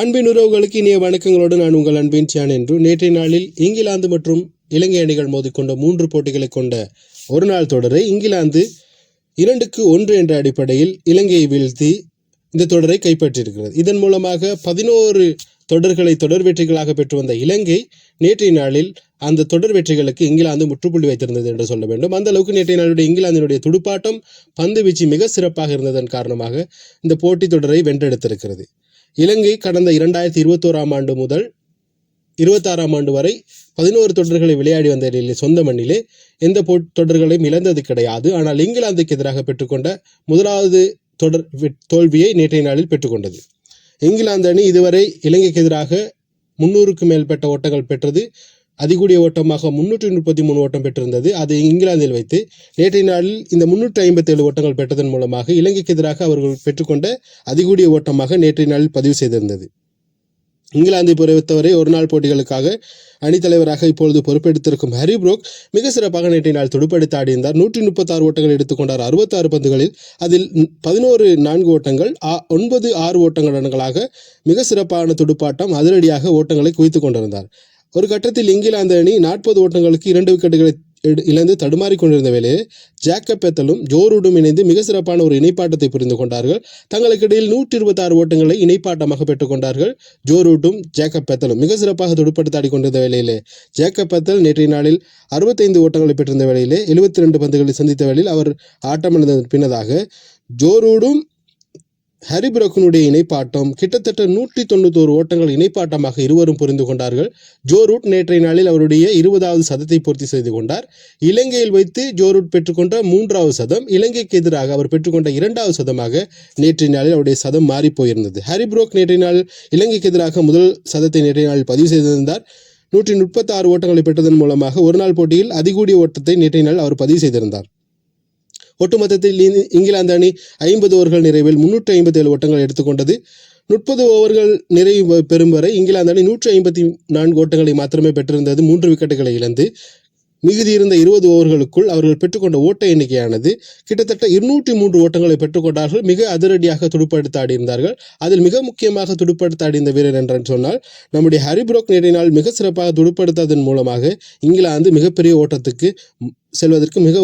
அன்பின் உறவுகளுக்கு இனிய வணக்கங்களோடு நான் உங்கள் அன்பின் சியான் என்று நேற்றைய நாளில் இங்கிலாந்து மற்றும் இலங்கை அணிகள் மோதிக்கொண்ட 3 போட்டிகளை கொண்ட ஒரு நாள் தொடரை இங்கிலாந்து 2-1 என்ற அடிப்படையில் இலங்கையை வீழ்த்தி இந்த தொடரை கைப்பற்றியிருக்கிறது. இதன் மூலமாக 11 தொடர்களை தொடர் வெற்றிகளாக பெற்று வந்த இலங்கை நேற்றைய நாளில் அந்த தொடர் வெற்றிகளுக்கு இங்கிலாந்து முற்றுப்புள்ளி வைத்திருந்தது என்று சொல்ல வேண்டும். அந்த அளவுக்கு நேற்றைய நாளுடைய இங்கிலாந்தினுடைய துடுப்பாட்டம் பந்து வீச்சு மிக சிறப்பாக இருந்ததன் காரணமாக இந்த போட்டி தொடரை வென்றெடுத்திருக்கிறது. இலங்கை கடந்த 2021 ஆண்டு முதல் 26 ஆண்டு வரை 11 தொடர்களை விளையாடி வந்த நிலையில் சொந்த மண்ணிலே எந்த தொடர்களையும் இழந்தது கிடையாது. ஆனால் இங்கிலாந்துக்கு எதிராக பெற்றுக்கொண்ட முதலாவது தொடர் தோல்வியை நேற்றைய நாளில் பெற்றுக்கொண்டது. இங்கிலாந்து அணி இதுவரை இலங்கைக்கு எதிராக 300க்கு மேற்பட்ட ஓட்டங்கள் பெற்றது. அதிகூடிய ஓட்டமாக 333 ஓட்டம் பெற்றிருந்தது. அது இங்கிலாந்தில் வைத்து நேற்றைய நாளில் இந்த 357 ஓட்டங்கள் பெற்றதன் மூலமாக இலங்கைக்கு எதிராக அவர்கள் பெற்றுக்கொண்ட அதிகூடிய ஓட்டமாக நேற்றைய நாளில் பதிவு செய்திருந்தது. இங்கிலாந்தை பொறுத்தவரை ஒரு நாள் போட்டிகளுக்காக அணித்தலைவராக இப்பொழுது பொறுப்பெடுத்திருக்கும் ஹாரி புரூக் மிக சிறப்பாக நேற்றைய நாள் துடுப்படுத்தி ஆடியிருந்தார். 136 ஓட்டங்கள் எடுத்துக்கொண்டார் 66 பந்துகளில். அதில் 11 4 ஓட்டங்கள் 9 6 ஓட்டங்களாக மிக சிறப்பான துடுப்பாட்டம் அதிரடியாக ஓட்டங்களை குவித்துக் கொண்டிருந்தார். ஒரு கட்டத்தில் இங்கிலாந்து அணி 40 ஓட்டங்களுக்கு 2 விக்கெட்டுகளை இழந்து தடுமாறி கொண்டிருந்த வேளையில் ஜேக்கப் பெத்தலும் ஜோ ரூட்டும் இணைந்து மிக சிறப்பான ஒரு இணைப்பாட்டத்தை புரிந்து கொண்டார்கள். தங்களுக்கு இடையில் 126 ஓட்டங்களை இணைப்பாட்டமாக பெற்றுக் கொண்டார்கள். ஜோ ரூட்டும் ஜேக்கப் பெத்தலும் மிக சிறப்பாக துடுப்படுத்தாடி கொண்டிருந்த வேளையிலே ஜேக்கப் பெத்தல் நேற்றைய நாளில் 65 ஓட்டங்களை பெற்றிருந்த வேளையிலே 72 பந்துகளை சந்தித்த வேளையில் அவர் ஆட்டமிழந்ததன் பின்னதாக ஜோ ரூடும் ஹாரி புரூக்கினுடைய இணைப்பாட்டம் கிட்டத்தட்ட 191 ஓட்டங்கள் இணைப்பாட்டமாக இருவரும் புரிந்து கொண்டார்கள். ஜோ ரூட் நேற்றைய நாளில் அவருடைய 20வது சதத்தை பூர்த்தி செய்து கொண்டார். இலங்கையில் வைத்து ஜோ ரூட் பெற்றுக்கொண்ட 3வது சதம், இலங்கைக்கு எதிராக அவர் பெற்றுக்கொண்ட 2வது சதமாக நேற்றைய நாளில் அவருடைய சதம் மாறி போயிருந்தது. ஹாரி புரூக் நேற்றைய நாள் இலங்கைக்கு எதிராக முதல் சதத்தை நேற்றைய நாளில் பதிவு செய்திருந்தார். 136 ஓட்டங்களை பெற்றதன் மூலமாக ஒரு நாள் போட்டியில் அதிகூடிய ஓட்டத்தை நேற்றைய நாள் அவர் பதிவு செய்திருந்தார். ஒட்டுமொத்தத்தில் இங்கிலாந்து அணி 50 ஓவர்கள் நிறைவில் 357 ஓட்டங்கள் எடுத்துக்கொண்டது. 30 ஓவர்கள் நிறைவு பெறும் வரை இங்கிலாந்து அணி 154 ஓட்டங்களை மாத்திரமே பெற்றிருந்தது. 3 விக்கெட்டுகளை இழந்து மிகுதி இருந்த 20 ஓவர்களுக்குள் அவர்கள் பெற்றுக்கொண்ட ஓட்ட எண்ணிக்கையானது கிட்டத்தட்ட 203 ஓட்டங்களை பெற்றுக்கொண்டார்கள். மிக அதிரடியாக துடுப்படுத்த ஆடியிருந்தார்கள். அதில் மிக முக்கியமாக துடுப்படுத்த ஆடியிருந்த வீரர் என்று சொன்னால் நம்முடைய ஹாரி புரூக் நேற்றைய நாள் மிக சிறப்பாக துடுப்படுத்ததன் மூலமாக இங்கிலாந்து மிகப்பெரிய ஓட்டத்துக்கு செல்வதற்கு மிக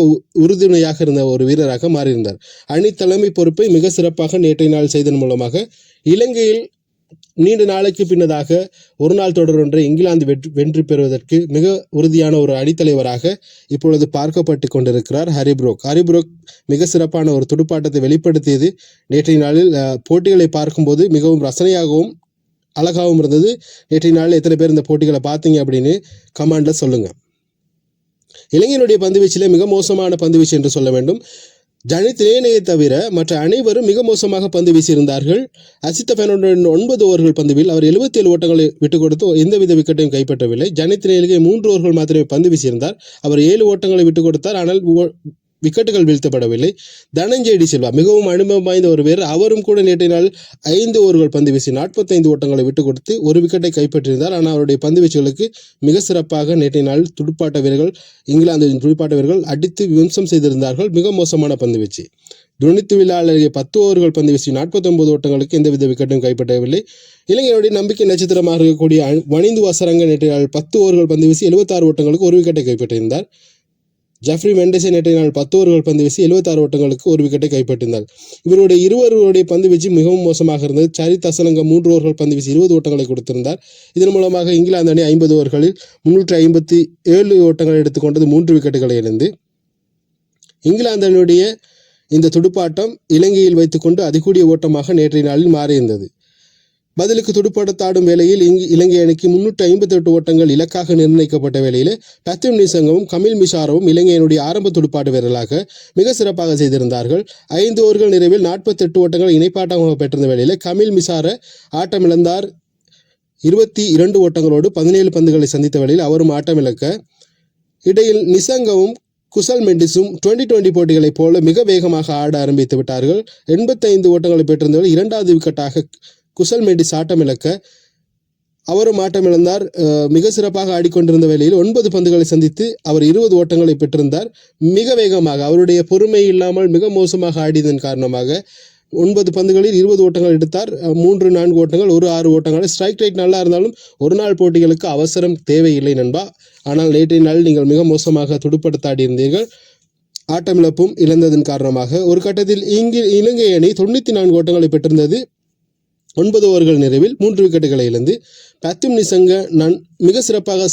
உறுதுணையாக இருந்த ஒரு வீரராக மாறியிருந்தார். அணி தலைமை பொறுப்பை மிக சிறப்பாக நேற்றைய நாள் செய்ததன் மூலமாக இலங்கையில் நீண்ட நாளைக்கு பின்னதாக ஒரு நாள் தொடர் ஒன்றை இங்கிலாந்து வெற்றி பெறுவதற்கு மிக உறுதியான ஒரு அணித்தலைவராக இப்பொழுது பார்க்கப்பட்டு கொண்டிருக்கிறார் ஹாரி புரூக். ஹாரி புரூக் மிக சிறப்பான ஒரு துடுப்பாட்டத்தை வெளிப்படுத்தியது நேற்றைய நாளில் போட்டிகளை பார்க்கும்போது மிகவும் ரசனையாகவும் அழகாகவும் இருந்தது. நேற்றைய நாளில் எத்தனை பேர் இந்த போட்டிகளை பார்த்தீங்க அப்படின்னு கமெண்ட்ல சொல்லுங்க. இலங்கையினுடைய பந்துவீச்சிலே மிக மோசமான பந்துவீச்சு என்று சொல்ல வேண்டும். ஜனித் ரேனையை தவிர மற்ற அனைவரும் மிக மோசமாக பந்து வீசியிருந்தார்கள். அசித்த பெர்னாண்டோ 9 ஓவர்கள் பந்துவில் அவர் 77 ஓட்டங்களை விட்டுக் கொடுத்து எந்தவித விக்கெட்டையும் கைப்பற்றவில்லை. ஜனித் ரேனைக்கு 3 ஓவர்கள் மாத்திரமே பந்து வீசியிருந்தார். அவர் 7 ஓட்டங்களை விட்டுக் கொடுத்தார். ஆனால் விக்கெட்டுகள் வீழ்த்தப்படவில்லை. தனஞ்சய டி சில்வா மிகவும் அனுபவம் வாய்ந்த ஒரு வீரர். அவரும் கூட நேற்றைய நாள் 5 ஓவர்கள் பந்து வீசி 45 ஓட்டங்களை விட்டுக் கொடுத்து ஒரு விக்கெட்டை கைப்பற்றியிருந்தார். ஆனால் அவருடைய பந்து வீச்சுகளுக்கு மிக சிறப்பாக நேற்றைய நாள் துடுப்பாட்ட வீரர்கள் இங்கிலாந்தின் துடுப்பாட்ட வீரர்கள் அடித்து விமர்சனம் செய்திருந்தார்கள். மிக மோசமான பந்து வீச்சு. துணித்து விழாவிலேயே 10 ஓவர்கள் பந்து வீசி 49 ஓட்டங்களுக்கு எந்தவித விக்கெட்டும் கைப்பற்றவில்லை. இலங்கையுடைய நம்பிக்கை நட்சத்திரமாக இருக்கக்கூடிய வனிந்து வசரங்க நேற்றைய நாள் 10 ஓவர்கள் பந்து வீசி 76 ஓட்டங்களுக்கு ஒரு விக்கெட்டை கைப்பற்றியிருந்தார். ஜெஃப்ரி மெண்டஸை நேற்றைய நாள் 10 ஓவர்கள் பந்து வீசி 76 ஓட்டங்களுக்கு ஒரு விக்கெட்டை கைப்பற்றினார். இவருடைய இருவருடைய பந்து வீச்சு மிகவும் மோசமாக இருந்தது. சரித் அசலங்க 3 ஓவர்கள் பந்து வீசி 20 ஓட்டங்களை கொடுத்திருந்தார். இதன் மூலமாக இங்கிலாந்து அணி 50 ஓவர்களில் 357 ஓட்டங்களை எடுத்துக்கொண்டது 3 விக்கெட்டுகளை இழந்து. இங்கிலாந்து அணியுடைய இந்த துடுப்பாட்டம் இலங்கையில் வைத்துக்கொண்டு அதிகூடிய ஓட்டமாக நேற்றைய நாளில் மாறியிருந்தது. பதிலுக்கு துடுப்பாட்டத்தாடும் வேளையில் இலங்கை அணிக்கு 358 ஓட்டங்கள் இலக்காக நிர்ணயிக்கப்பட்ட வேளையில் பத்திம் நிசங்கமும் கமில் மிசாரவும் இலங்கையினுடைய ஆரம்ப துடுப்பாட்ட வீரர்களாக மிக சிறப்பாக செய்திருந்தார்கள். 5 ஓவர்கள் நிறைவில் 48 ஓட்டங்கள் இணைப்பாட்டமாக பெற்றிருந்த வேளையில் கமில் மிசார ஆட்டமிழந்தார். 22 ஓட்டங்களோடு 17 பந்துகளை சந்தித்த வேளையில் அவரும் ஆட்டமிழக்க இடையில் நிசங்கவும் குசல் மெண்டிஸும் 2020 போட்டிகளைப் போல மிக வேகமாக ஆட ஆரம்பித்து விட்டார்கள். 85 ஓட்டங்களை பெற்றிருந்தவர்கள் 2வது விக்கெட்டாக குசல் மெண்டிஸ் ஆட்டமிழக்க அவரும் ஆட்டமிழந்தார். மிக சிறப்பாக ஆடிக்கொண்டிருந்த வேளையில் 9 பந்துகளை சந்தித்து அவர் 20 ஓட்டங்களை பெற்றிருந்தார். மிக வேகமாக அவருடைய பொறுமை இல்லாமல் மிக மோசமாக ஆடியதன் காரணமாக 9 பந்துகளில் 20 ஓட்டங்கள் எடுத்தார். 3-4 ஓட்டங்கள், 6 ஓட்டங்கள். ஸ்ட்ரைக் ரேட் நல்லா இருந்தாலும் ஒரு நாள் போட்டிகளுக்கு அவசரம் தேவையில்லை நண்பா. ஆனால் நேற்றைய நாள் நீங்கள் மிக மோசமாக துடுப்படுத்தாடி இருந்தீர்கள். ஆட்டமிழப்பும் இழந்ததன் காரணமாக ஒரு கட்டத்தில் இலங்கை அணி 94 ஓட்டங்களை பெற்றிருந்தது. 9 ஓவர்கள் நிறைவில் 3 விக்கெட்டுகளை இழந்து பத்தும் நிசங்க மிக சிறப்பாக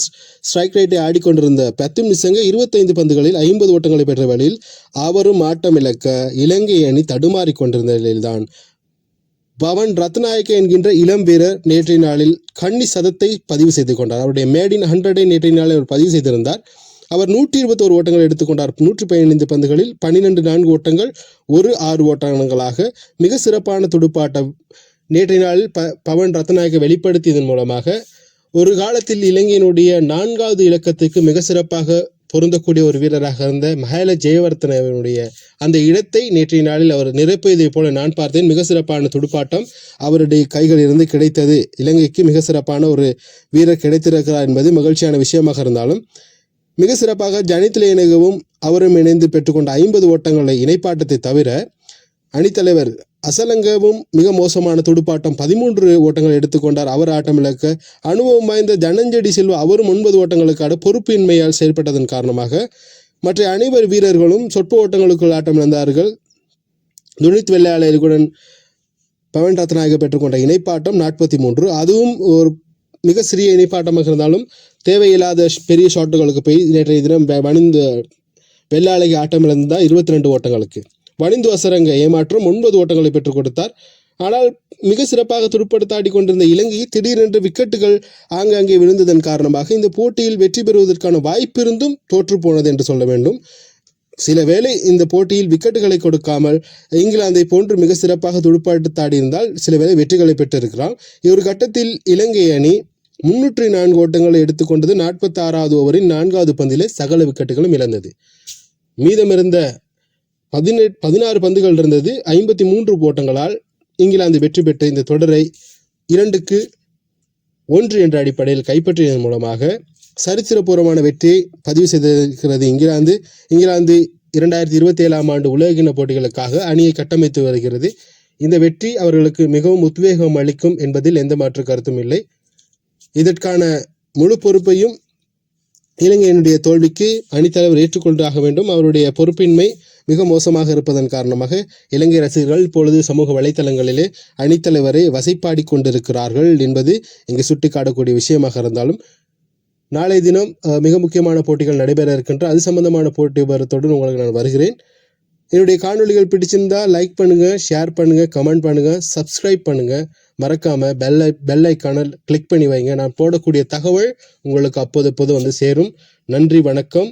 ஸ்ட்ரைக் ரேட்டை ஆடிக்கொண்டிருந்த பத்தும் நிசங்க 25 பந்துகளில் 50 ஓட்டங்களை பெற்ற வழியில் அவரும் ஆட்டமிழக்க இலங்கை அணி தடுமாறி கொண்டிருந்த நிலையில்தான் பவன் ரத்நாயக்க என்கின்ற இளம் வீரர் நேற்றைய நாளில் கன்னி சதத்தை பதிவு செய்து கொண்டார். அவருடைய மேடின் 100-ஐ நேற்றைய நாளில் அவர் பதிவு செய்திருந்தார். அவர் 121 ஓட்டங்கள் எடுத்துக்கொண்டார். 115 பந்துகளில் 12 ஓட்டங்கள், 6 ஓட்டங்களாக மிக சிறப்பான துடுப்பாட்டம் நேற்றைய நாளில் பவன் ரத்நாயக்க வெளிப்படுத்தியதன் மூலமாக ஒரு காலத்தில் இலங்கையினுடைய 4வது இலக்கத்துக்கு மிக சிறப்பாக பொருந்தக்கூடிய ஒரு வீரராக இருந்த மஹேல ஜெயவர்தனவினுடைய அந்த இடத்தை நேற்றைய நாளில் அவர் நிரப்பியதை போல நான் பார்த்தேன். மிக சிறப்பான துடுப்பாட்டம் அவருடைய கைகளிலிருந்து கிடைத்தது. இலங்கைக்கு மிக சிறப்பான ஒரு வீரர் கிடைத்திருக்கிறார் என்பது மகிழ்ச்சியான விஷயமாக இருந்தாலும் மிக சிறப்பாக ஜனித் லேனகவும் அவரும் இணைந்து பெற்றுக்கொண்ட 50 ஓட்டங்களை இணைப்பாட்டத்தை தவிர அணித்தலைவர் அசலங்கவும் மிக மோசமான துடுப்பாட்டம் 13 ஓட்டங்கள் எடுத்துக்கொண்டார். அவர் ஆட்டமிழக்க அனுபவம் வாய்ந்த தனஞ்செடி சில்வா அவரும் 9 ஓட்டங்களுக்கான பொறுப்பின்மையால் செயல்பட்டதன் காரணமாக மற்ற அனைவர் வீரர்களும் சொற்ப ஓட்டங்களுக்குள் ஆட்டமிழந்தார்கள். துனித் வெள்ளையாளர்களுடன் பவன் ரத்நாயக்க பெற்றுக்கொண்ட இணைப்பாட்டம் 43, அதுவும் ஒரு மிக சிறிய இணைப்பாட்டமாக இருந்தாலும் தேவையில்லாத பெரிய ஷாட்டுகளுக்கு போய் நேற்றைய தினம் வணிந்து வெள்ளாளகி ஆட்டமிழந்தார் 22 ஓட்டங்களுக்கு. வணிந்து வசரங்க ஏமாற்றம் 9 ஓட்டங்களை பெற்றுக் கொடுத்தார். ஆனால் மிக சிறப்பாக துடுப்படுத்தாடி கொண்டிருந்த இலங்கை திடீரென்று விக்கெட்டுகள் ஆங்காங்கே விழுந்ததன் காரணமாக இந்த போட்டியில் வெற்றி பெறுவதற்கான வாய்ப்பு இருந்தும் தோற்று போனது என்று சொல்ல வேண்டும். சில வேளை இந்த போட்டியில் விக்கெட்டுகளை கொடுக்காமல் இங்கிலாந்தை போன்று மிக சிறப்பாக துடுப்பாட்டாடி இருந்தால் சில வேளை வெற்றிகளை பெற்றிருக்கிறார். ஒரு கட்டத்தில் இலங்கை அணி 304 ஓட்டங்களை எடுத்துக்கொண்டது. 46வது ஓவரின் 4வது பந்திலே சகல விக்கெட்டுகளும் இழந்தது. மீதமிருந்த 16 பந்துகள் இருந்தது. 53 ஓட்டங்களால் இங்கிலாந்து வெற்றி பெற்ற இந்த தொடரை 2-1 என்ற அடிப்படையில் கைப்பற்றியதன் மூலமாக சரித்திரபூர்வமான வெற்றியை பதிவு செய்திருக்கிறது இங்கிலாந்து. 2027 ஆண்டு உலகக்கிண்ண போட்டிகளுக்காக அணியை கட்டமைத்து வருகிறது. இந்த வெற்றி அவர்களுக்கு மிகவும் உத்வேகம் அளிக்கும் என்பதில் எந்த மாற்று கருத்தும் இல்லை. இதற்கான முழு பொறுப்பையும் இலங்கையினுடைய தோல்விக்கு அணித்தலைவர் ஏற்றுக்கொண்டாக வேண்டும். அவருடைய பொறுப்பின்மை மிக மோசமாக இருப்பதன் காரணமாக இலங்கை ரசிகர்கள் இப்பொழுது சமூக வலைத்தளங்களிலே அணித்தலைவரை வசைப்பாடி கொண்டிருக்கிறார்கள் என்பது இங்கு சுட்டிக்காட்டக்கூடிய விஷயமாக இருந்தாலும் நாளைய தினம் மிக முக்கியமான போட்டிகள் நடைபெற இருக்கின்ற அது சம்பந்தமான போட்டி வரத்துடன் உங்களுக்கு நான் வருகிறேன். என்னுடைய காணொலிகள் பிடிச்சிருந்தா லைக் பண்ணுங்க, ஷேர் பண்ணுங்க, கமெண்ட் பண்ணுங்க, சப்ஸ்கிரைப் பண்ணுங்க. மறக்காம பெல் ஐக்கானை கிளிக் பண்ணி வைங்க. நான் போடக்கூடிய தகவல் உங்களுக்கு அப்போது வந்து சேரும். நன்றி, வணக்கம்.